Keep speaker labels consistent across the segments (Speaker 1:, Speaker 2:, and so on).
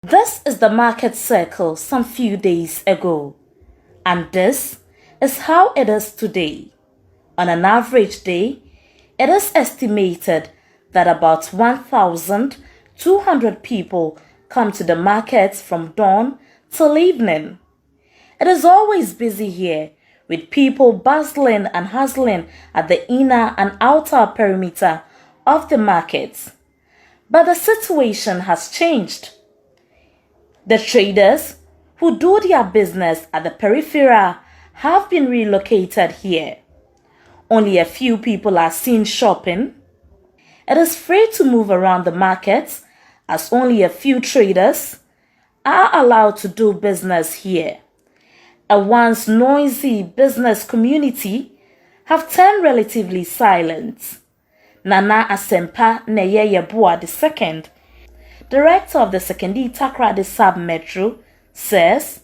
Speaker 1: This is the market circle some few days ago, and this is how it is today. On an average day, it is estimated that about 1,200 people come to the markets from dawn till evening. It is always busy here, with people bustling and hustling at the inner and outer perimeter of the markets. But the situation has changed. The traders who do their business at the periphery have been relocated here. Only a few people are seen shopping. It is free to move around the markets as only a few traders are allowed to do business here. A once noisy business community have turned relatively silent. Nana Asempa Neyeyeboa II, director of the Secondary Takoradi Sub-Metro, says,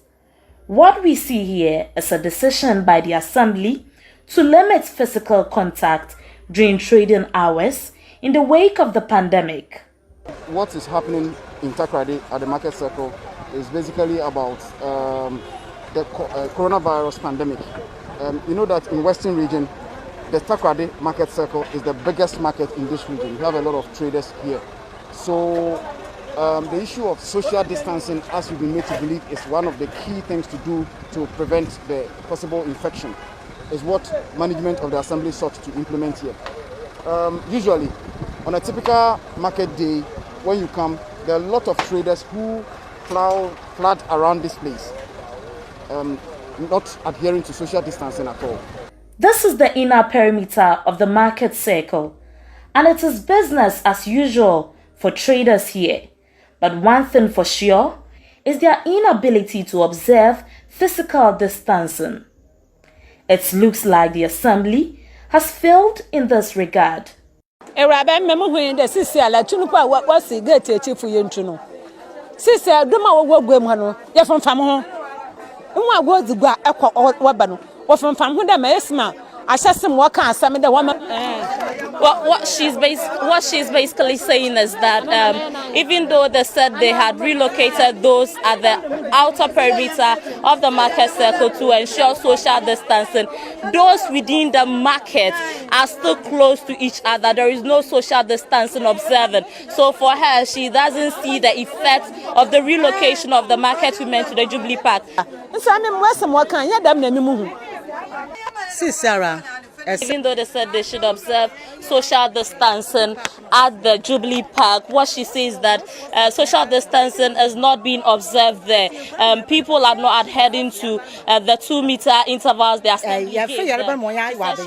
Speaker 1: "What we see here is a decision by the Assembly to limit physical contact during trading hours in the wake of the pandemic."
Speaker 2: What is happening in Takoradi at the market circle is basically about the coronavirus pandemic. You know that in Western region, the Takoradi market circle is the biggest market in this region. We have a lot of traders here. So the issue of social distancing, as we've been made to believe, is one of the key things to do to prevent the possible infection, is what management of the assembly sought to implement here. Usually, on a typical market day, when you come, there are a lot of traders who flood around this place, not adhering to social distancing at all.
Speaker 1: This is the inner perimeter of the market circle, and it is business as usual for traders here. But one thing for sure is their inability to observe physical distancing. It looks like the assembly has failed in this regard.
Speaker 3: What she's basically saying is that even though they said they had relocated those at the outer perimeter of the market circle to ensure social distancing, those within the market are still close to each other. There is no social distancing observed. So for her, she doesn't see the effect of the relocation of the market women to the Jubilee Park. Even though they said they should observe social distancing at the Jubilee Park, what she says that social distancing is not being observed there. People are not adhering to the 2-meter intervals they are saying. She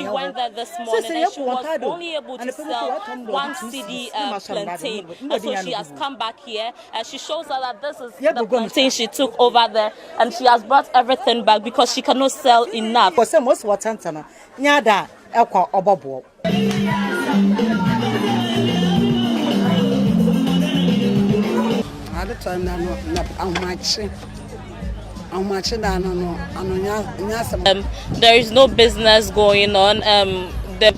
Speaker 3: went there this morning and she was only able to sell 1 CD plantain. And so she has come back here and she shows her that this is the plantain she took over there, and she has brought everything back because she cannot sell enough. There is no business going on. The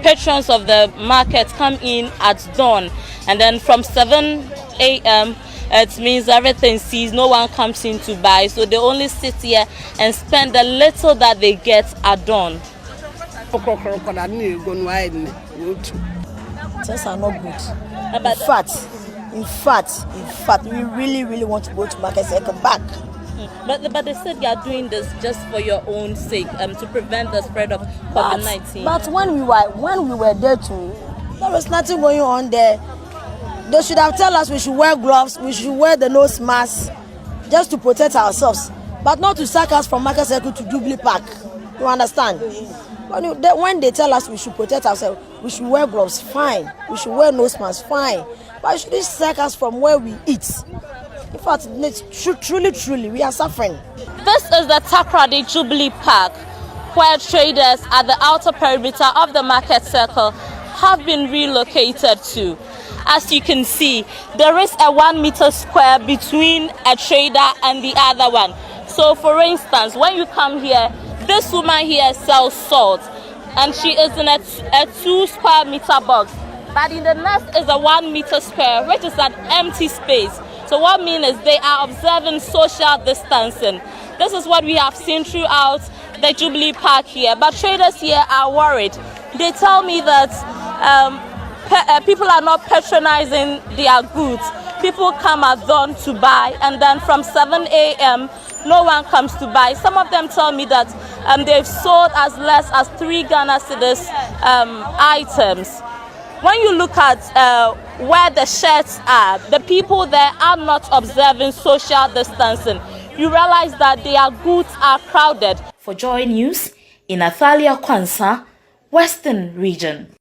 Speaker 3: patrons of the market come in at dawn, and then from 7 a.m. it means everything ceases. No one comes in to buy, so they only sit here and spend the little that they get at dawn.
Speaker 4: Things are not good. In fact, we really want to go to market circle back.
Speaker 3: But they said they are doing this just for your own sake, to prevent the spread of COVID-19.
Speaker 4: But when we were there too, there was nothing going on there. They should have told us we should wear gloves, we should wear the nose mask, just to protect ourselves, but not to sack us from market circle to Jubilee Park. You understand? When they tell us we should protect ourselves, we should wear gloves, fine. We should wear nose masks, fine. But should they sack us from where we eat? In fact, truly, we are suffering.
Speaker 3: This is the Takoradi Jubilee Park, where traders at the outer perimeter of the market circle have been relocated to. As you can see, there is a 1 meter square between a trader and the other one. So for instance, when you come here, this woman here sells salt, and she is in a 2 square meter box. But in the next is a 1 meter square, which is an empty space. So what I mean is they are observing social distancing. This is what we have seen throughout the Jubilee Park here. But traders here are worried. They tell me that people are not patronizing their goods. People come at dawn to buy, and then from 7 a.m., no one comes to buy. Some of them tell me that they've sold as less as 3 Ghana cedis items. When you look at where the shirts are, the people there are not observing social distancing. You realize that their goods are crowded.
Speaker 1: For Joy News, in Athalia Kwanza, Western Region.